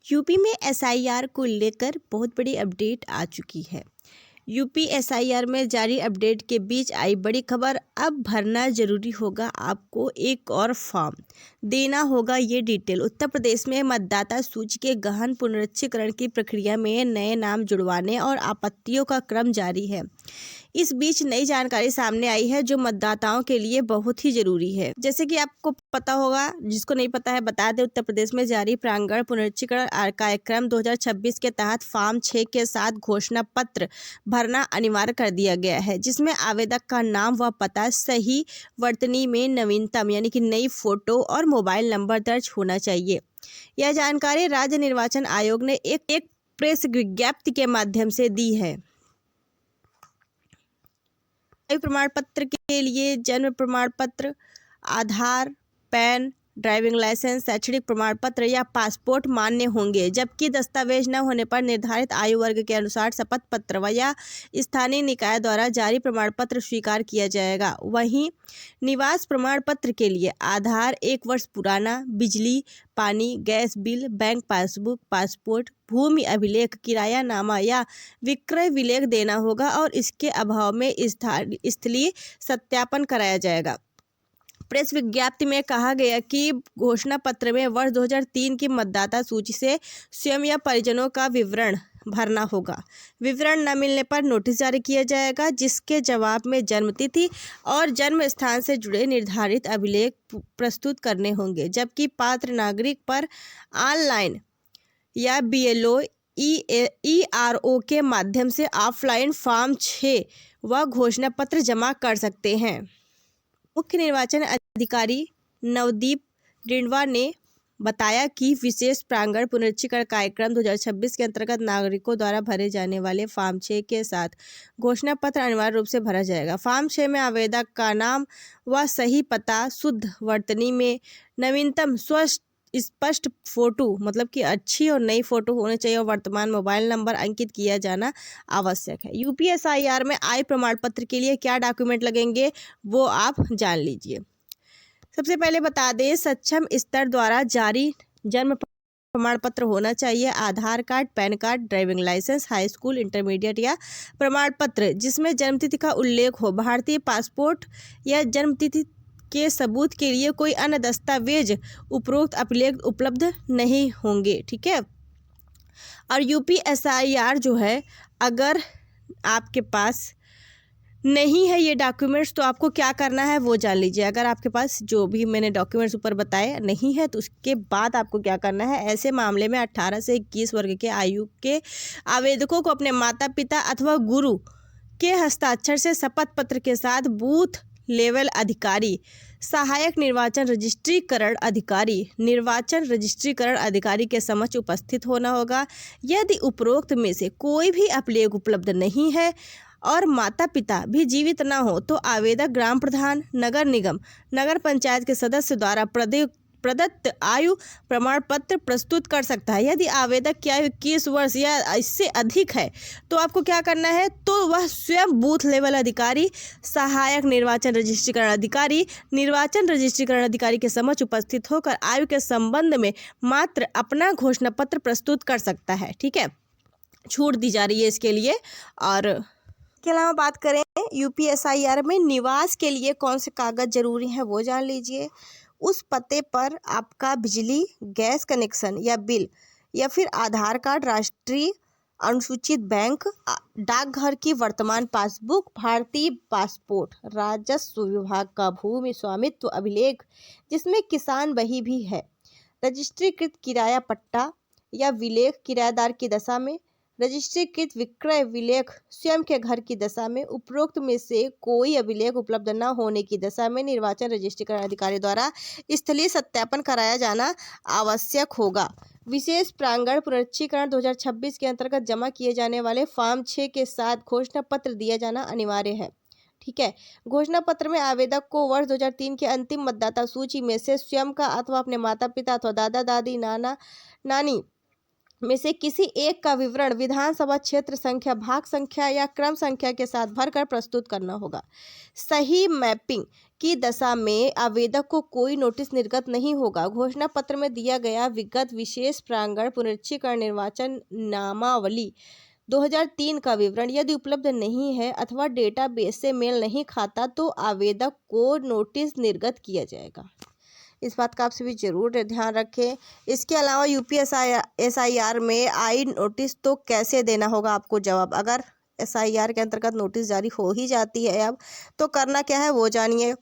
UP में SIR को लेकर बहुत बड़ी अपडेट आ चुकी है। यूपी एसआईआर में जारी अपडेट के बीच आई बड़ी खबर। अब भरना जरूरी होगा, आपको एक और फॉर्म देना होगा। ये डिटेल। उत्तर प्रदेश में मतदाता सूची के गहन पुनरीक्षीकरण की प्रक्रिया में नए नाम जुड़वाने और आपत्तियों का क्रम जारी है। इस बीच नई जानकारी सामने आई है जो मतदाताओं के लिए बहुत ही जरूरी है। जैसे कि आपको पता होगा, जिसको नहीं पता है बता दें, उत्तर प्रदेश में जारी प्रांगण पुनरीक्षीकरण कार्यक्रम 2026 के तहत फॉर्म 6 के साथ घोषणा पत्र भरना अनिवार्य कर दिया गया है, जिसमें आवेदक का नाम व पता सही, वर्तनी में नवीनतम यानी कि नई फोटो और मोबाइल नंबर दर्ज होना चाहिए। यह जानकारी राज्य निर्वाचन आयोग ने एक प्रेस विज्ञप्ति के माध्यम से दी है। प्रमाण पत्र के लिए जन्म प्रमाण पत्र, आधार, पैन, ड्राइविंग लाइसेंस, शैक्षणिक प्रमाण पत्र या पासपोर्ट मान्य होंगे, जबकि दस्तावेज न होने पर निर्धारित आयु वर्ग के अनुसार शपथ पत्र व या स्थानीय निकाय द्वारा जारी प्रमाण पत्र स्वीकार किया जाएगा। वहीं निवास प्रमाण पत्र के लिए आधार, 1 वर्ष पुराना, बिजली, पानी, gas bill, bank passbook, passport, भूमि अभिलेख, किरायानामा या विक्रय विलेख देना होगा और इसके अभाव में स्थलीय सत्यापन कराया जाएगा। प्रेस विज्ञप्ति में कहा गया कि घोषणा पत्र में वर्ष 2003 की मतदाता सूची से स्वयं या परिजनों का विवरण भरना होगा। विवरण न मिलने पर नोटिस जारी किया जाएगा, जिसके जवाब में जन्मतिथि और जन्म स्थान से जुड़े निर्धारित अभिलेख प्रस्तुत करने होंगे, जबकि पात्र नागरिक पर ऑनलाइन या BLO ERO के माध्यम से ऑफलाइन फॉर्म 6 व घोषणा पत्र जमा कर सकते हैं। मुख्य निर्वाचन अधिकारी नवदीप रिंडवा ने बताया कि विशेष प्रांगण पुनरीक्षीकरण कार्यक्रम 2026 के अंतर्गत नागरिकों द्वारा भरे जाने वाले फॉर्म 6 के साथ घोषणा पत्र अनिवार्य रूप से भरा जाएगा। फॉर्म 6 में आवेदक का नाम व सही पता, शुद्ध वर्तनी में नवीनतम स्पष्ट फोटो, मतलब कि अच्छी और नई फोटो होनी चाहिए, और वर्तमान मोबाइल नंबर अंकित किया जाना आवश्यक है। UPSIR में आय प्रमाण पत्र के लिए क्या डॉक्यूमेंट लगेंगे वो आप जान लीजिए। सबसे पहले बता दें, सक्षम स्तर द्वारा जारी जन्म प्रमाण पत्र होना चाहिए। Aadhaar card, PAN card, driving licence, high school, intermediate या प्रमाण पत्र जिसमें जन्मतिथि का उल्लेख हो। भारतीय पासपोर्ट या जन्मतिथि के सबूत के लिए कोई अन्य दस्तावेज उपरोक्त अभिलेख उपलब्ध नहीं होंगे। ठीक है। और UPSIR जो है, अगर आपके पास नहीं है ये डॉक्यूमेंट्स तो आपको क्या करना है वो जान लीजिए। अगर आपके पास जो भी मैंने डॉक्यूमेंट्स ऊपर बताए नहीं है तो उसके बाद आपको क्या करना है, ऐसे मामले में 18 से 21 वर्ग के आयु के आवेदकों को अपने माता पिता अथवा गुरु के हस्ताक्षर से शपथ पत्र के साथ बूथ लेवल अधिकारी, सहायक निर्वाचन रजिस्ट्रीकरण अधिकारी, निर्वाचन रजिस्ट्रीकरण अधिकारी के समक्ष उपस्थित होना होगा। यदि उपरोक्त में से कोई भी अभिलेख उपलब्ध नहीं है और माता पिता भी जीवित न हो तो आवेदक ग्राम प्रधान, नगर निगम, नगर पंचायत के सदस्य द्वारा प्रदत्त आयु प्रमाण पत्र प्रस्तुत कर सकता है। यदि आवेदक की आयु 21 वर्ष या इससे अधिक है तो आपको क्या करना है, तो वह स्वयं बूथ लेवल अधिकारी, सहायक निर्वाचन रजिस्ट्रीकरण अधिकारी, निर्वाचन रजिस्ट्रीकरण अधिकारी के समक्ष उपस्थित होकर आयु के संबंध में मात्र अपना घोषणा पत्र प्रस्तुत कर सकता है। ठीक है, छूट दी जा रही है इसके लिए। और इसके अलावा बात करें UPSIR में निवास के लिए कौन से कागज जरूरी हैं वो जान लीजिए। उस पते पर आपका बिजली, गैस कनेक्शन या बिल या फिर आधार कार्ड, राष्ट्रीय अनुसूचित बैंक, डाकघर की वर्तमान पासबुक, भारतीय पासपोर्ट, राजस्व विभाग का भूमि स्वामित्व अभिलेख जिसमें किसान बही भी है, रजिस्ट्रीकृत किराया पट्टा या विलेख किराएदार की दशा में, रजिस्ट्रीकृत विक्रय विलेख स्वयं के घर की दशा में, उपरोक्त में से कोई अभिलेख उपलब्ध न होने की दशा में निर्वाचन रजिस्ट्रीकरण अधिकारी द्वारा स्थलीय सत्यापन कराया जाना आवश्यक होगा। विशेष प्रांगण पुनरीक्षीकरण 2026 के अंतर्गत जमा किए जाने वाले फॉर्म 6 के साथ घोषणा पत्र दिया जाना अनिवार्य है। ठीक है। घोषणा पत्र में आवेदक को वर्ष 2003 के अंतिम मतदाता सूची में से स्वयं का अथवा अपने माता पिता अथवा दादा दादी, नाना नानी में से किसी एक का विवरण विधानसभा क्षेत्र संख्या, भाग संख्या या क्रम संख्या के साथ भरकर प्रस्तुत करना होगा। सही मैपिंग की दशा में आवेदक को कोई नोटिस निर्गत नहीं होगा। घोषणा पत्र में दिया गया विगत विशेष प्रांगण पुनरीक्षीकरण निर्वाचन नामावली 2003 का विवरण यदि उपलब्ध नहीं है अथवा डेटाबेस से मेल नहीं खाता तो आवेदक को नोटिस निर्गत किया जाएगा। इस बात का आप सभी जरूर ध्यान रखें। इसके अलावा UPSIR में आई नोटिस तो कैसे देना होगा आपको जवाब। अगर SIR के अंतर्गत नोटिस जारी हो ही जाती है अब तो करना क्या है वो जानिए।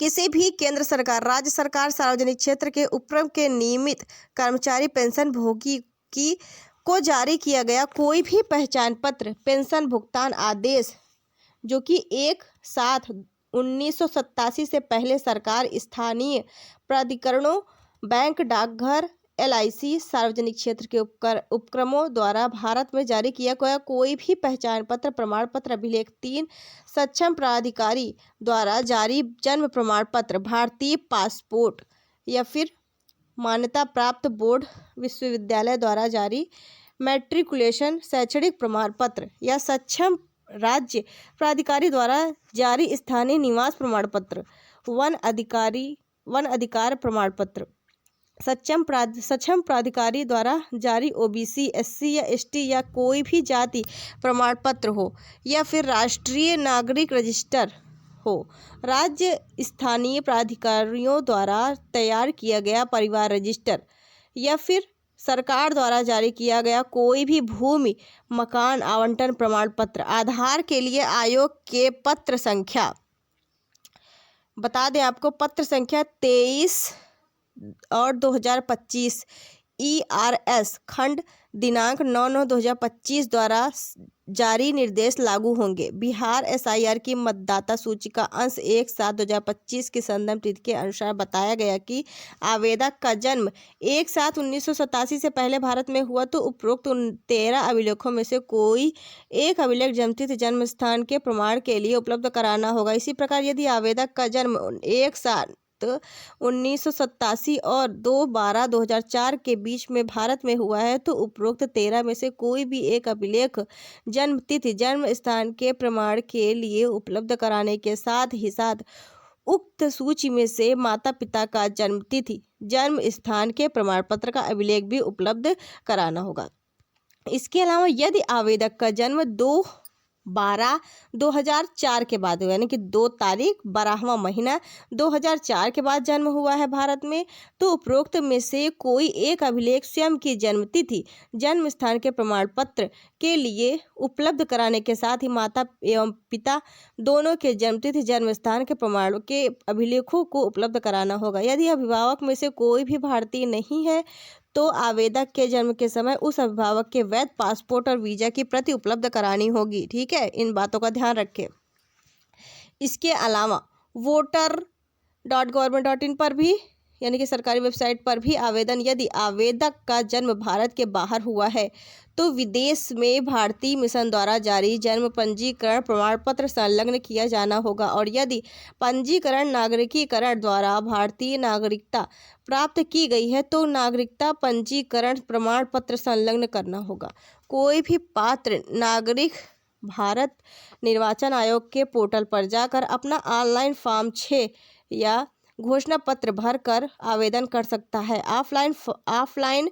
किसी भी केंद्र सरकार, राज्य सरकार, सार्वजनिक क्षेत्र के उपक्रम के नियमित कर्मचारी पेंशन भोगी को जारी किया गया कोई भी पहचान पत्र, पेंशन भुगतान आदेश जो कि 1/7/1987 से पहले सरकार, स्थानीय प्राधिकरणों, बैंक, डाकघर, LIC, सार्वजनिक क्षेत्र के उपक्रमों द्वारा भारत में जारी किया गया कोई भी पहचान पत्र, प्रमाण पत्र, अभिलेख। 3 सक्षम प्राधिकारी द्वारा जारी जन्म प्रमाण पत्र, भारतीय पासपोर्ट या फिर मान्यता प्राप्त बोर्ड विश्वविद्यालय द्वारा जारी मैट्रिकुलेशन शैक्षणिक प्रमाण पत्र या सक्षम राज्य प्राधिकारी द्वारा जारी स्थानीय निवास प्रमाण पत्र, वन अधिकार प्रमाण पत्र, सक्षम प्राधिकारी द्वारा जारी OBC, SC या ST या कोई भी जाति प्रमाण पत्र हो या फिर राष्ट्रीय नागरिक रजिस्टर हो, राज्य स्थानीय प्राधिकारियों द्वारा तैयार किया गया परिवार रजिस्टर या फिर सरकार द्वारा जारी किया गया कोई भी भूमि मकान आवंटन प्रमाण पत्र। आधार के लिए आयोग के पत्र संख्या बता दें आपको, पत्र संख्या 23/2025 ERS खंड दिनांक 9/9/2025 द्वारा जारी निर्देश लागू होंगे। बिहार SIR की मतदाता सूची का अंश 1/7/2025 की संदर्भ तिथि के अनुसार बताया गया कि आवेदक का जन्म 1/7/1987 से पहले भारत में हुआ तो उपरोक्त 13 अभिलेखों में से कोई एक अभिलेख जन्मतिथि जन्म स्थान के प्रमाण के लिए उपलब्ध कराना होगा। इसी प्रकार यदि आवेदक का जन्म 1/7/1987 और 2/12/2004 के बीच में भारत में हुआ है तो उपरोक्त 13 में से कोई भी एक अभिलेख जन्म तिथि जन्म स्थान के प्रमाण के लिए उपलब्ध कराने के साथ ही साथ उक्त सूची में से माता पिता का जन्म तिथि जन्म स्थान के प्रमाण पत्र का अभिलेख भी उपलब्ध कराना होगा। इसके अलावा यदि आवेदक का जन्म 2/12/2004 के बाद हुआ यानी कि 2 तारीख 12वां महीना 2004 के बाद जन्म हुआ है भारत में तो उपरोक्त में से कोई एक अभिलेख स्वयं की जन्म तिथि जन्म स्थान के प्रमाण पत्र के लिए उपलब्ध कराने के साथ ही माता एवं पिता दोनों के जन्म तिथि जन्म स्थान के प्रमाण के अभिलेखों को उपलब्ध कराना होगा। यदि अभिभावक में से कोई भी भारतीय नहीं है तो आवेदक के जन्म के समय उस अभिभावक के वैध पासपोर्ट और वीजा की प्रति उपलब्ध करानी होगी। ठीक है, इन बातों का ध्यान रखें। इसके अलावा voter.government.in पर भी यानी कि सरकारी वेबसाइट पर भी आवेदन यदि आवेदक का जन्म भारत के बाहर हुआ है तो विदेश में भारतीय मिशन द्वारा जारी जन्म पंजीकरण प्रमाण पत्र संलग्न किया जाना होगा और यदि पंजीकरण नागरिकीकरण द्वारा भारतीय नागरिकता प्राप्त की गई है तो नागरिकता पंजीकरण प्रमाण पत्र संलग्न करना होगा। कोई भी पात्र नागरिक भारत निर्वाचन आयोग के पोर्टल पर जाकर अपना ऑनलाइन फॉर्म 6 या घोषणा पत्र भरकर आवेदन कर सकता है। ऑफलाइन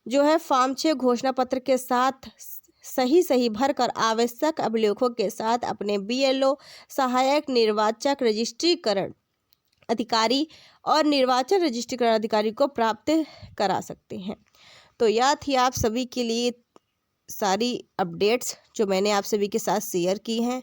जो है फॉर्म 6 घोषणा पत्र के साथ सही भरकर आवश्यक अभिलेखों के साथ अपने BLO सहायक निर्वाचक रजिस्ट्रीकरण अधिकारी और निर्वाचन रजिस्ट्रीकरण अधिकारी को प्राप्त करा सकते हैं। तो यह थी आप सभी के लिए सारी अपडेट्स जो मैंने आप सभी के साथ शेयर की हैं।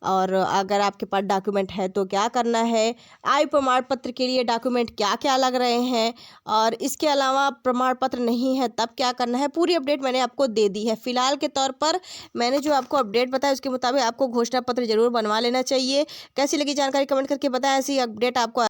और अगर आपके पास डॉक्यूमेंट है तो क्या करना है, आयु प्रमाण पत्र के लिए डॉक्यूमेंट क्या क्या लग रहे हैं और इसके अलावा प्रमाण पत्र नहीं है तब क्या करना है, पूरी अपडेट मैंने आपको दे दी है। फिलहाल के तौर पर मैंने जो आपको अपडेट बताया उसके मुताबिक आपको घोषणा पत्र जरूर बनवा लेना चाहिए। कैसी लगी जानकारी कमेंट करके बताएं। ऐसी अपडेट आपको